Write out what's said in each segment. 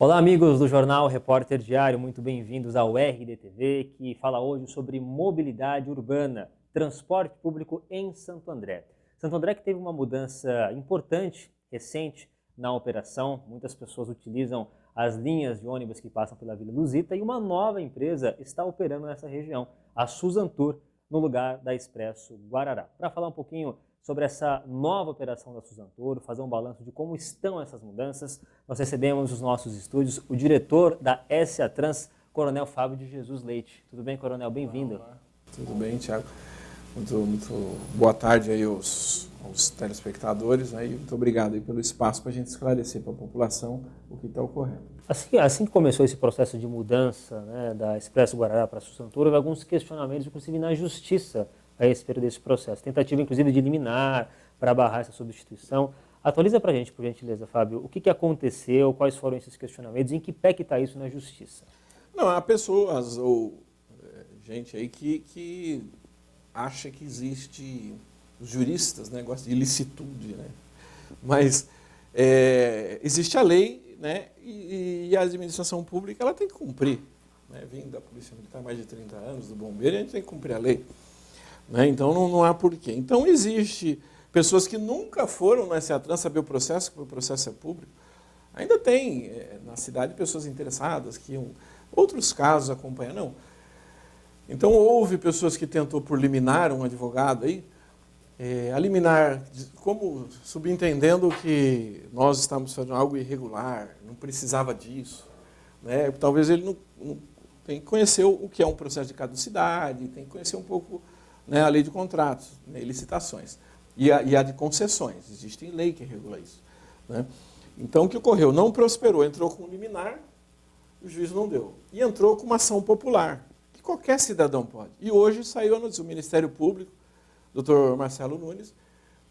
Olá, amigos do Jornal Repórter Diário, muito bem-vindos ao RDTV, que fala hoje sobre mobilidade urbana, transporte público em Santo André. Santo André que teve uma mudança importante, recente, na operação. Muitas pessoas utilizam as linhas de ônibus que passam pela Vila Luzita e uma nova empresa está operando nessa região, a Suzantur, no lugar da Expresso Guarará. Para falar um pouquinho sobre essa nova operação da Suzantur, fazer um balanço de como estão essas mudanças, nós recebemos nos nossos estúdios o diretor da SA Trans, Coronel Fábio de Jesus Leite. Tudo bem, Coronel? Bem-vindo. Tudo bem, Thiago. Muito boa tarde aí aos telespectadores, né? E muito obrigado aí pelo espaço para a gente esclarecer para a população o que está ocorrendo. Assim que começou esse processo de mudança, né, da Expresso Guarará para a Suzantur, houve alguns questionamentos, inclusive na Justiça, a respeito desse processo. Tentativa, inclusive, de eliminar para barrar essa substituição. Atualiza para a gente, por gentileza, Fábio, o que aconteceu, quais foram esses questionamentos, em que pé que está isso na Justiça? Não, há pessoas ou gente aí que acha que existe, os juristas, né, gostam de ilicitude, né? Mas existe a lei, né, e a administração pública ela tem que cumprir. Né? Vindo da Polícia Militar há mais de 30 anos, do Bombeiro, a gente tem que cumprir a lei. Né? Então não há porquê. Então existe pessoas que nunca foram na SA Trans saber o processo, porque o processo é público. Ainda tem na cidade pessoas interessadas que iam, outros casos acompanham, não. Então houve pessoas que tentou por liminar, um advogado aí, a liminar, como subentendendo que nós estávamos fazendo algo irregular, não precisava disso. Né? Talvez ele não tem que conhecer o que é um processo de caducidade, tem que conhecer um pouco, né, a lei de contratos, né, licitações, e a de concessões. Existe lei que regula isso. Né? Então, o que ocorreu? Não prosperou, entrou com liminar, o juiz não deu. E entrou com uma ação popular, que qualquer cidadão pode. E hoje saiu a notícia, o Ministério Público, doutor Marcelo Nunes,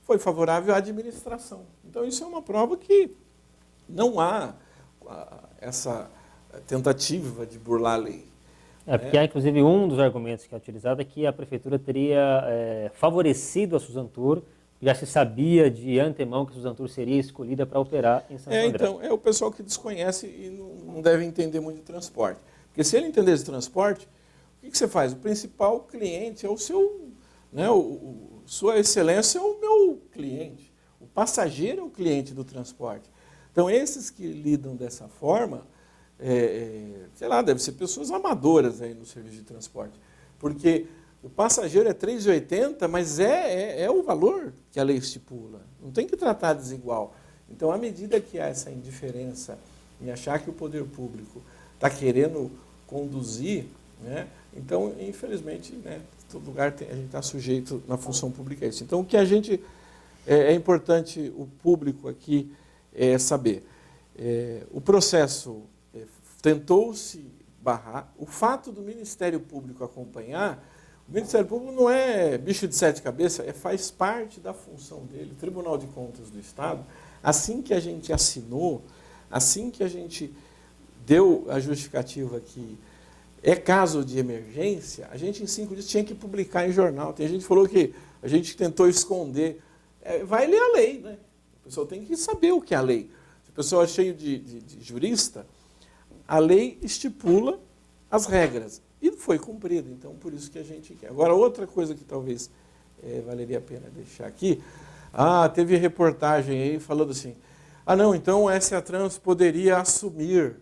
foi favorável à administração. Então, isso é uma prova que não há essa tentativa de burlar a lei. Porque, inclusive, um dos argumentos que é utilizado é que a Prefeitura teria favorecido a Suzantur, já se sabia de antemão que a Suzantur seria escolhida para operar em Santo André. Então, é o pessoal que desconhece e não deve entender muito de transporte. Porque se ele entender de transporte, o que você faz? O principal cliente é o seu, né, sua excelência é o meu cliente. O passageiro é o cliente do transporte. Então, esses que lidam dessa forma, sei lá, deve ser pessoas amadoras aí no serviço de transporte. Porque o passageiro é R$ 3,80, mas é o valor que a lei estipula. Não tem que tratar desigual. Então, à medida que há essa indiferença em achar que o poder público está querendo conduzir, né, então, infelizmente, né, todo lugar a gente está sujeito na função pública a isso. Então, o que a gente é importante o público aqui saber. O processo tentou-se barrar. O fato do Ministério Público acompanhar, o Ministério Público não é bicho de sete cabeças, faz parte da função dele. O Tribunal de Contas do Estado, assim que a gente assinou, assim que a gente deu a justificativa que é caso de emergência, a gente em 5 dias tinha que publicar em jornal. Tem gente que falou que a gente tentou esconder. Vai ler a lei, né? O pessoal tem que saber o que é a lei. Se o pessoal é cheio de jurista, a lei estipula as regras e foi cumprida, então por isso que a gente quer. Agora, outra coisa que talvez valeria a pena deixar aqui, teve reportagem aí falando assim, não, então a SA Trans poderia assumir.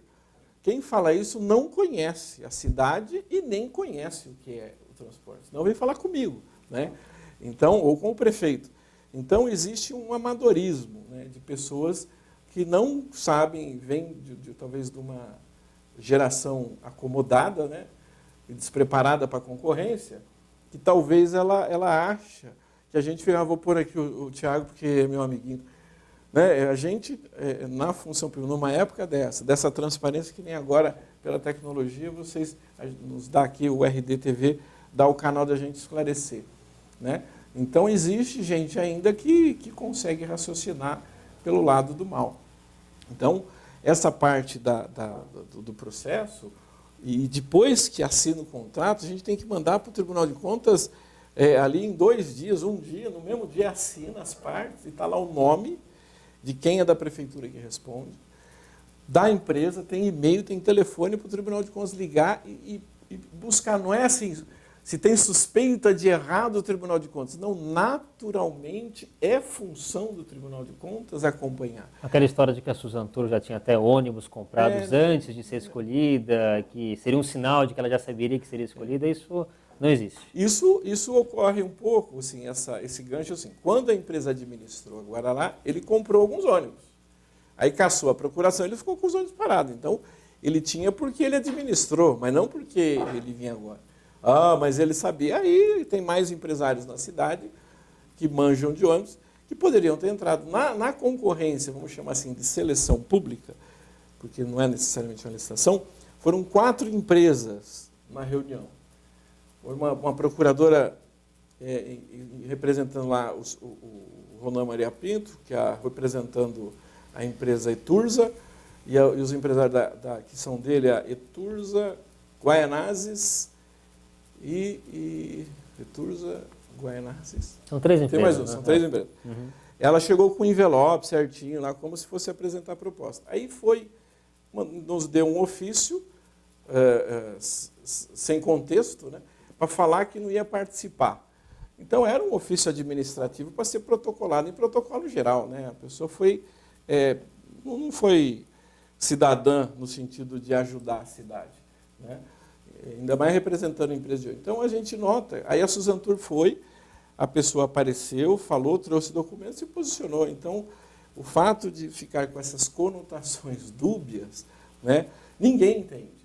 Quem fala isso não conhece a cidade e nem conhece o que é o transporte, senão vem falar comigo, né? Então, ou com o prefeito. Então, existe um amadorismo, né, de pessoas que não sabem, vêm talvez de uma geração acomodada, né, e despreparada para a concorrência, que talvez ela acha que a gente vou pôr aqui o Thiago, porque é meu amiguinho, né, a gente, na função pública, numa época dessa transparência que nem agora, pela tecnologia, vocês nos dá aqui o RDTV, dá o canal da gente esclarecer. Né? Então, existe gente ainda que consegue raciocinar pelo lado do mal. Então, essa parte do processo, e depois que assina o contrato, a gente tem que mandar para o Tribunal de Contas ali em 2 dias, um dia, no mesmo dia assina as partes, e está lá o nome de quem é da prefeitura que responde, da empresa, tem e-mail, tem telefone para o Tribunal de Contas ligar e buscar. Não é assim, se tem suspeita de errado o Tribunal de Contas. Não, naturalmente é função do Tribunal de Contas acompanhar. Aquela história de que a Suzantur já tinha até ônibus comprados antes de ser escolhida, que seria um sinal de que ela já saberia que seria escolhida, isso não existe. Isso ocorre um pouco, assim, esse gancho, assim, quando a empresa administrou a Guarará, ele comprou alguns ônibus. Aí caçou a procuração, ele ficou com os ônibus parados. Então, ele tinha porque ele administrou, mas não porque ele vinha agora. Ah, mas ele sabia. Aí tem mais empresários na cidade que manjam de ônibus, que poderiam ter entrado na concorrência, vamos chamar assim, de seleção pública, porque não é necessariamente uma licitação. Foram 4 empresas na reunião. Foi uma procuradora representando lá o Ronan Maria Pinto, que é representando a empresa Eturza, e os empresários que são dele, a Eturza, Guaianazes e Eturza, Guaianazes. São 3 empresas. Tem mais um, são 3 empresas. Uhum. Ela chegou com um envelope certinho lá, como se fosse apresentar a proposta. Aí nos deu um ofício, sem contexto, né, para falar que não ia participar. Então, era um ofício administrativo para ser protocolado em protocolo geral. Né? A pessoa não foi cidadã no sentido de ajudar a cidade, né? Ainda mais representando a empresa de hoje. Então, a gente nota, aí a Suzantur foi, a pessoa apareceu, falou, trouxe documentos e se posicionou. Então, o fato de ficar com essas conotações dúbias, né, ninguém entende.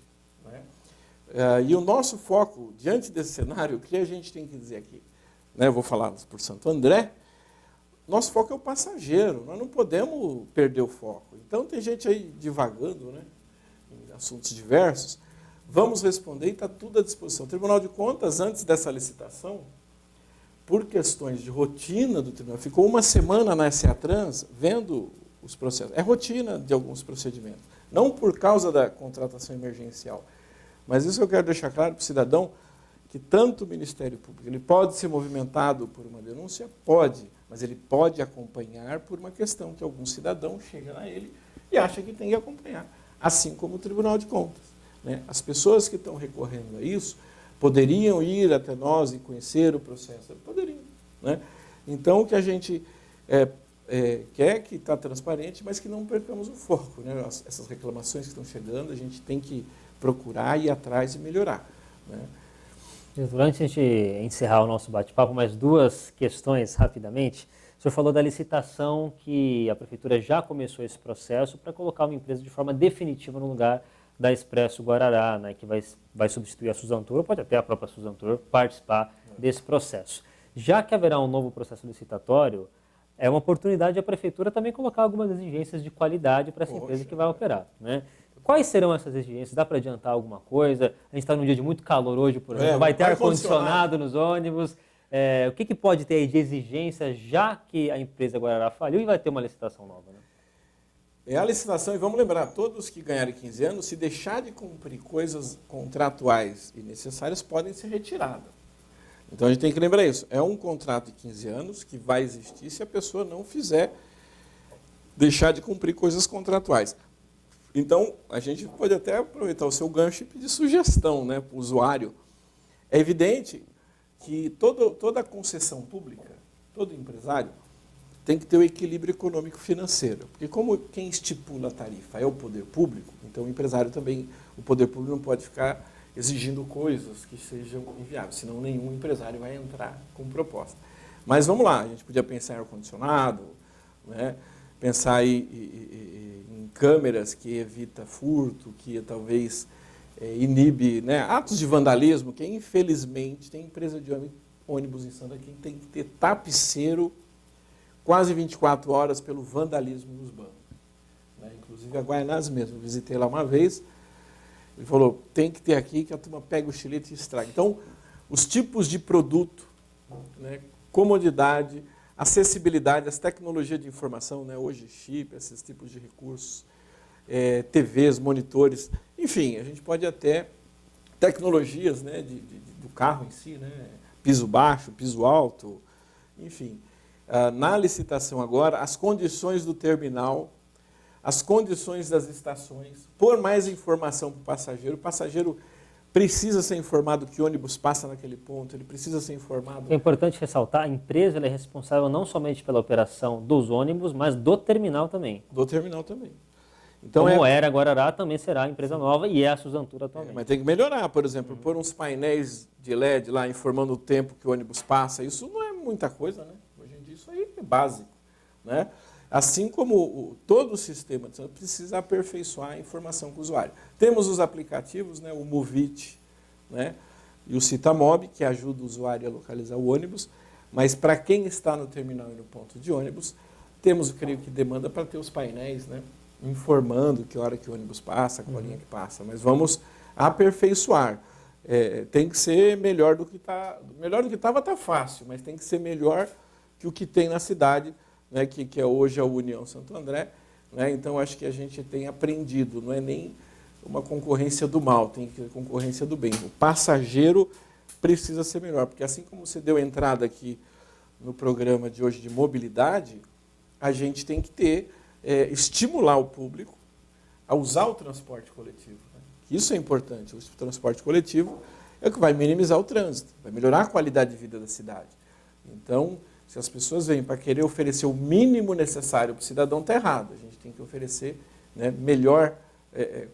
E o nosso foco, diante desse cenário, o que a gente tem que dizer aqui? Né, eu vou falar por Santo André, nosso foco é o passageiro, nós não podemos perder o foco. Então, tem gente aí divagando, né, em assuntos diversos, vamos responder e está tudo à disposição. O Tribunal de Contas, antes dessa licitação, por questões de rotina do tribunal, ficou uma semana na SA Trans vendo os processos. É rotina de alguns procedimentos, não por causa da contratação emergencial. Mas isso eu quero deixar claro para o cidadão, que tanto o Ministério Público, ele pode ser movimentado por uma denúncia? Pode, mas ele pode acompanhar por uma questão que algum cidadão chega a ele e acha que tem que acompanhar, assim como o Tribunal de Contas. Né? As pessoas que estão recorrendo a isso poderiam ir até nós e conhecer o processo? Poderiam. Né? Então, o que a gente quer que está transparente, mas que não percamos o foco. Né? Essas reclamações que estão chegando, a gente tem que procurar, ir atrás e melhorar. Né? Antes de a gente encerrar o nosso bate-papo, mais 2 questões rapidamente. O senhor falou da licitação, que a Prefeitura já começou esse processo para colocar uma empresa de forma definitiva no lugar da Expresso Guarará, né, que vai substituir a Suzantur, ou pode até a própria Suzantur participar desse processo. Já que haverá um novo processo licitatório, é uma oportunidade a Prefeitura também colocar algumas exigências de qualidade para essa empresa que vai operar. Né? Quais serão essas exigências? Dá para adiantar alguma coisa? A gente está num dia de muito calor hoje, por exemplo. Vai ter ar-condicionado nos ônibus. O que pode ter aí de exigência, já que a empresa Guarará faliu e vai ter uma licitação nova? Né? É a licitação, e vamos lembrar, todos que ganharem 15 anos, se deixar de cumprir coisas contratuais e necessárias, podem ser retiradas. Então, a gente tem que lembrar isso. É um contrato de 15 anos que vai existir se a pessoa não deixar de cumprir coisas contratuais. Então, a gente pode até aproveitar o seu gancho e pedir sugestão, né, para o usuário. É evidente que toda concessão pública, todo empresário, tem que ter o equilíbrio econômico-financeiro. Porque como quem estipula a tarifa é o poder público, então o empresário também, o poder público não pode ficar exigindo coisas que sejam inviáveis, senão nenhum empresário vai entrar com proposta. Mas vamos lá, a gente podia pensar em ar-condicionado, né? Pensar em câmeras que evita furto, que talvez inibe, né, atos de vandalismo, que infelizmente tem empresa de ônibus em Santa Quem tem que ter tapeceiro quase 24 horas pelo vandalismo nos bancos. Né? Inclusive a Guaianazes mesmo, eu visitei lá uma vez, ele falou, tem que ter aqui que a turma pega o estilete e estraga. Então, os tipos de produto, né, comodidade, acessibilidade, as tecnologias de informação, né, hoje chip, esses tipos de recursos, TVs, monitores, enfim, a gente pode até tecnologias, né, do carro em si, né, piso baixo, piso alto, enfim. Na licitação agora, as condições do terminal, as condições das estações, pôr mais informação para o passageiro precisa ser informado que ônibus passa naquele ponto, ele precisa ser informado. É importante ressaltar, a empresa ela é responsável não somente pela operação dos ônibus, mas do terminal também. Do terminal também. Então, como era Guarará, também será a empresa nova e é a Suzantura atualmente. Mas tem que melhorar, por exemplo, pôr uns painéis de LED lá informando o tempo que o ônibus passa, isso não é muita coisa, né? Hoje em dia isso aí é básico, né? Assim como todo o sistema de transporte precisa aperfeiçoar a informação com o usuário. Temos os aplicativos, né, o Movit, né, e o Citamob, que ajuda o usuário a localizar o ônibus, mas para quem está no terminal e no ponto de ônibus, temos, eu creio que, demanda para ter os painéis, né, informando que hora que o ônibus passa, qual linha que passa. Mas vamos aperfeiçoar. Tem que ser melhor do que está. Melhor do que estava está fácil, mas tem que ser melhor que o que tem na cidade, né, que é hoje a União Santo André, né? Então, acho que a gente tem aprendido, não é nem uma concorrência do mal, tem que ser concorrência do bem. O passageiro precisa ser melhor, porque assim como você deu entrada aqui no programa de hoje de mobilidade, a gente tem que estimular o público a usar o transporte coletivo, né? Isso é importante. O transporte coletivo é o que vai minimizar o trânsito, vai melhorar a qualidade de vida da cidade. Então, se as pessoas vêm para querer oferecer o mínimo necessário para o cidadão, está errado. A gente tem que oferecer, né, melhor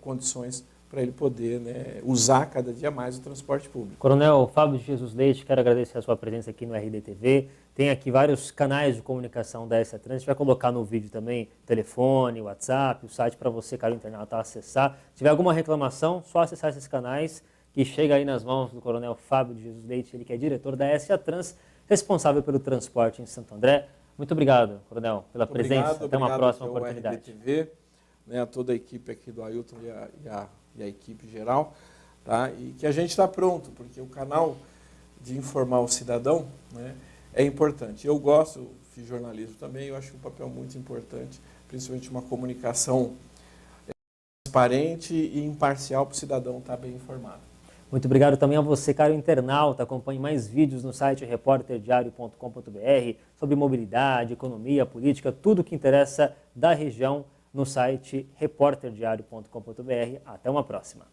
condições para ele poder, né, usar cada dia mais o transporte público. Coronel Fábio de Jesus Leite, quero agradecer a sua presença aqui no RDTV. Tem aqui vários canais de comunicação da SA Trans. A gente vai colocar no vídeo também telefone, WhatsApp, o site para você, caro internauta, acessar. Se tiver alguma reclamação, só acessar esses canais que chega aí nas mãos do Coronel Fábio de Jesus Leite, ele que é diretor da SA Trans, responsável pelo transporte em Santo André. Muito obrigado, Coronel, pela presença. Até uma próxima oportunidade. RDTV, né, a toda a equipe aqui do Ailton e a equipe geral, tá? E que a gente está pronto, porque o canal de informar o cidadão, né, é importante. Eu gosto, fiz jornalismo também, eu acho um papel muito importante, principalmente uma comunicação transparente e imparcial para o cidadão estar bem informado. Muito obrigado também a você, caro internauta. Acompanhe mais vídeos no site repórterdiario.com.br sobre mobilidade, economia, política, tudo que interessa da região no site repórterdiario.com.br. Até uma próxima.